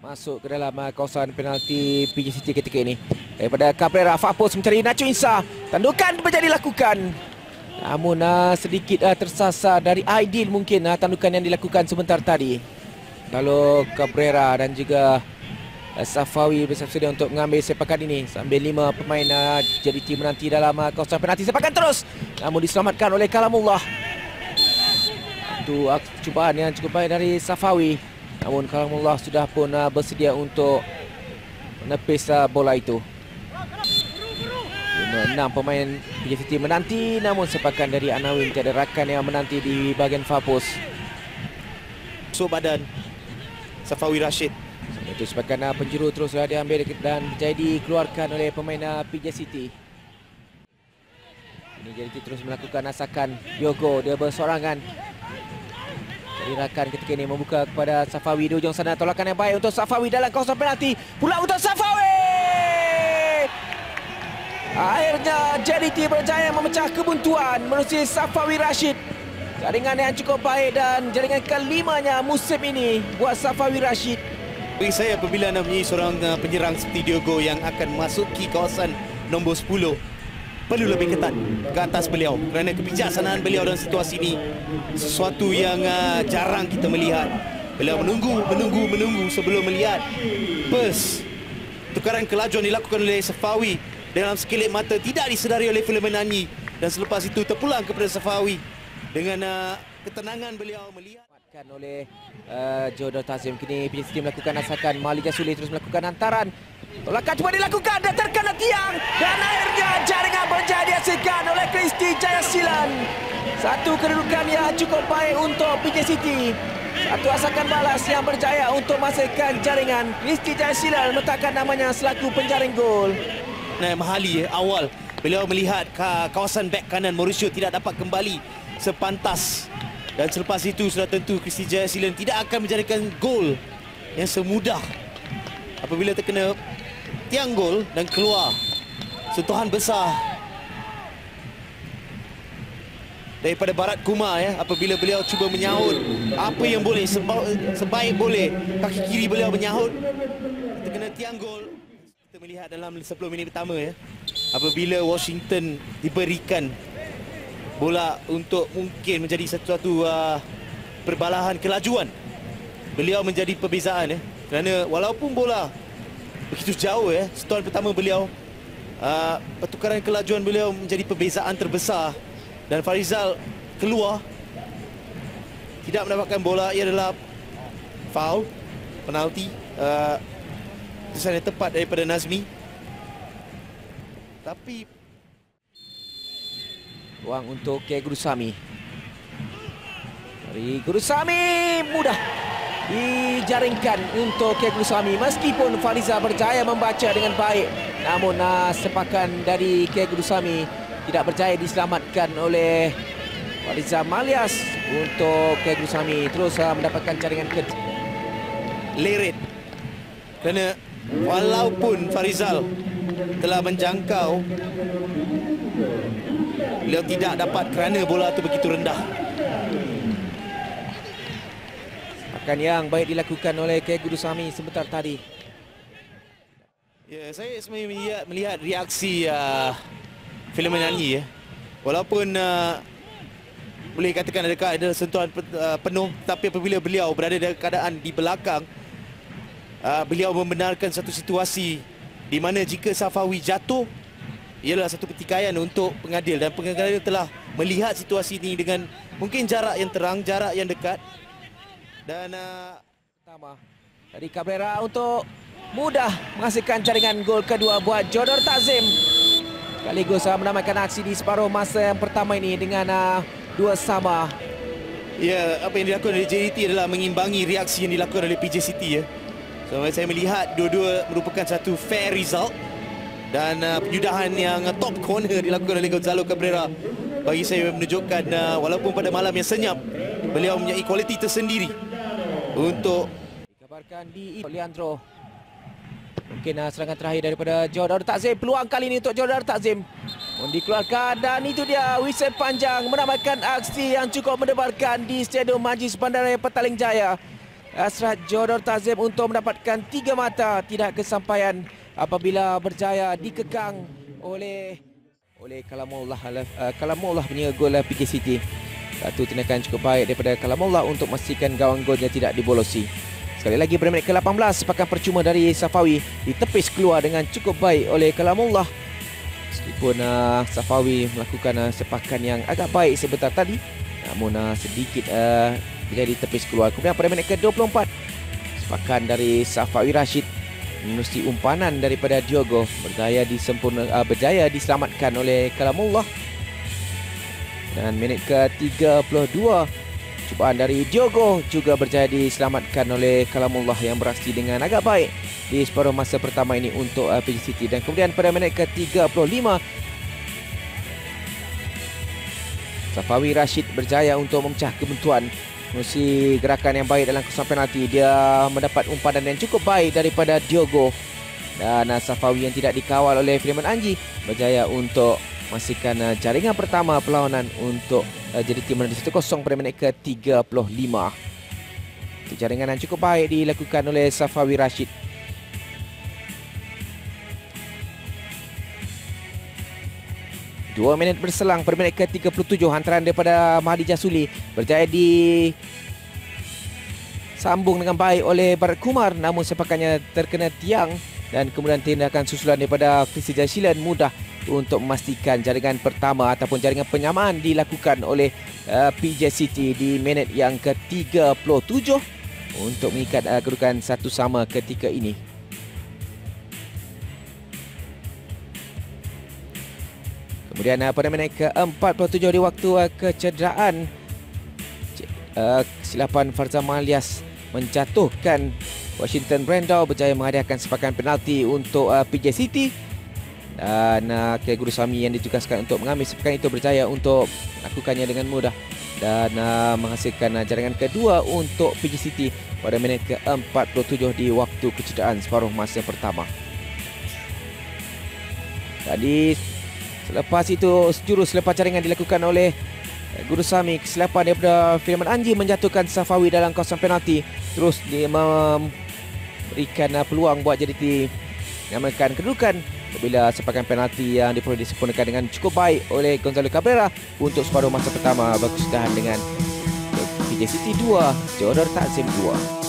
masuk ke dalam kawasan penalti PJ City ketika ini. Daripada Cabrera, Fapos mencari Nacho Insa. Tandukan menjadi lakukan. Namun sedikit tersasar dari Aidil mungkin tandukan yang dilakukan sebentar tadi. Lalu Cabrera dan juga Safawi bersedia untuk mengambil sepakan ini. Sambil 5 pemain JDT menanti dalam kawasan penalti. Sepakan terus. Namun diselamatkan oleh Kalamullah. Itu cubaan yang cukup baik dari Safawi. Namun Kalamullah sudah pun bersedia untuk menepis bola itu. 6 pemain PJCT menanti, namun sepakan dari Anawin tiada rakan yang menanti di bahagian Fapos. So badan Safawi Rashid. Itu sepakan penjuru teruslah diambil dan jadi dikeluarkan oleh pemain PJCT. Ini JDT terus melakukan asakan. Diogo dia bersorangan. Jadi rakan ketika ini membuka kepada Safawi di ujung sana. Tolakan yang baik untuk Safawi dalam kawasan penalti. Pula untuk Safawi. Akhirnya JDT berjaya memecah kebuntuan melalui Safawi Rashid. Jaringan yang cukup baik dan jaringan kelimanya musim ini buat Safawi Rashid. Bagi saya apabila anda mempunyai seorang penyerang seperti Diogo yang akan memasuki kawasan nombor 10, perlu lebih ketat ke atas beliau kerana kebijaksanaan beliau dalam situasi ini sesuatu yang jarang kita melihat. Beliau menunggu sebelum melihat burst tukaran kelajuan dilakukan oleh Safawi dalam sekelip mata, tidak disedari oleh Firman Anyi, dan selepas itu terpulang kepada Safawi dengan ketenangan beliau melihat oleh Jodor Tazim. Kini PJCT melakukan asakan. Malika Suli terus melakukan hantaran. Tolakan cuba dilakukan dan terkena tiang, dan akhirnya jaringan berjaya dihasilkan oleh Kristi Jayasilan. Satu kedudukan yang cukup baik untuk PJCT. Satu asakan balas yang berjaya untuk menghasilkan jaringan. Kristi Jayasilan meletakkan namanya selaku penjaring gol. Mahali awal beliau melihat kawasan bek kanan Mauricio tidak dapat kembali sepantas, dan selepas itu sudah tentu Kristi Jayasilan tidak akan menjadikan gol yang semudah apabila terkena tiang gol dan keluar sentuhan besar daripada Barat Kumar apabila beliau cuba menyahut apa yang boleh sebaik boleh. Kaki kiri beliau menyahut, terkena tiang gol. Kita melihat dalam 10 minit pertama apabila Washington diberikan bola untuk mungkin menjadi satu perbalahan kelajuan, beliau menjadi perbezaan kerana walaupun bola begitu jauh sentuhan pertama beliau, pertukaran kelajuan beliau menjadi perbezaan terbesar, dan Farizal keluar tidak mendapatkan bola. Ia adalah foul, penalti, keputusan yang tepat daripada Nazmi. Tapi ruang untuk K. Gurusami. Dari Gurusami mudah dijaringkan untuk K. Gurusami. Meskipun Fariza berjaya membaca dengan baik, namun sepakan dari K. Gurusami tidak berjaya diselamatkan oleh Fariza Malias. Untuk K. Gurusami terus mendapatkan jaringan ke Lerit, kerana walaupun Farizal telah menjangkau, beliau tidak dapat kerana bola itu begitu rendah. Akan yang baik dilakukan oleh K. Gurusami sebentar tadi. Ya, saya sebenarnya melihat reaksi Firman Anyi walaupun boleh katakan ada sentuhan penuh, tapi apabila beliau berada dalam keadaan di belakang, beliau membenarkan satu situasi di mana jika Safawi jatuh ialah satu pertikaian untuk pengadil, dan pengadil telah melihat situasi ini dengan mungkin jarak yang terang, jarak yang dekat. Dan pertama dari Cabrera untuk mudah menghasilkan jaringan gol kedua buat Jodor Tazim. Sekaligus menamakan aksi di separuh masa yang pertama ini dengan 2-2. Ya, apa yang dilakukan oleh JDT adalah mengimbangi reaksi yang dilakukan oleh PJCT. So, saya melihat dua-dua merupakan satu fair result, dan penyudahan yang top corner dilakukan oleh Gonzalo Cabrera bagi saya menunjukkan walaupun pada malam yang senyap, beliau mempunyai kualiti tersendiri untuk dikabarkan di Leandro. Mungkin serangan terakhir daripada Jodor Takzim. Peluang kali ini untuk Jodor Takzim dikeluarkan, dan itu dia whistle panjang menamakan aksi yang cukup mendebarkan di Stadium Majlis Bandaraya Petaling Jaya. hasrat Jodor Tazim untuk mendapatkan 3 mata tidak kesampaian apabila berjaya dikekang oleh Kalamullah punya gol PJ City. Satu tindakan cukup baik daripada Kalamullah untuk memastikan gawang golnya tidak dibolosi. Sekali lagi pada minit ke-18, sepakan percuma dari Safawi ditepis keluar dengan cukup baik oleh Kalamullah. Meskipun Safawi melakukan sepakan yang agak baik sebentar tadi, namun sedikit jadi tepis keluar. Kemudian pada minit ke-24, sepakan dari Safawi Rashid menerusi umpanan daripada Diogo berjaya diselamatkan oleh Kalamullah. Dan minit ke-32, cubaan dari Diogo juga berjaya diselamatkan oleh Kalamullah yang beraksi dengan agak baik di separuh masa pertama ini untuk PJ City. Dan kemudian pada minit ke-35, Safawi Rashid berjaya untuk memecah kebuntuan menerusi gerakan yang baik dalam kawasan penalti. Dia mendapat umpanan yang cukup baik daripada Diogo, dan Safawi yang tidak dikawal oleh Firman Anji berjaya untuk memastikan jaringan pertama perlawanan untuk jadi tim menang 1-0 pada minit ke-35. Itu jaringan yang cukup baik dilakukan oleh Safawi Rashid. Dua minit berselang pada minit ke-37, hantaran daripada Mahdi Jasuli berjaya disambung dengan baik oleh Barat Kumar, namun sepakannya terkena tiang, dan kemudian tindakan susulan daripada Kristi Jasilan mudah untuk memastikan jaringan pertama ataupun jaringan penyamaan dilakukan oleh PJ City di minit yang ke-37 untuk mengikat kedudukan 1-1 ketika ini. Kemudian pada minit ke-47 di waktu kecederaan, kesilapan Farzam Alias menjatuhkan Washington Brandau berjaya menghadiahkan sepakan penalti untuk PJ City. Dan Guru Sami yang ditugaskan untuk mengambil sepakan itu berjaya untuk melakukannya dengan mudah dan menghasilkan jaringan kedua untuk PJ City pada minit ke-47 di waktu kecederaan separuh masa pertama. Tadi selepas itu jurus selepas jaringan dilakukan oleh Guru Sami. Kesilapan daripada Firman Anji menjatuhkan Safawi dalam kawasan penalti, terus dia memberikan peluang buat JDT menyamakan kedudukan apabila sepakan penalti yang diperoleh disempurnakan dengan cukup baik oleh Gonzalo Cabrera untuk separuh masa pertama berkesudahan dengan PJ City 2, Jodor Takzim 2.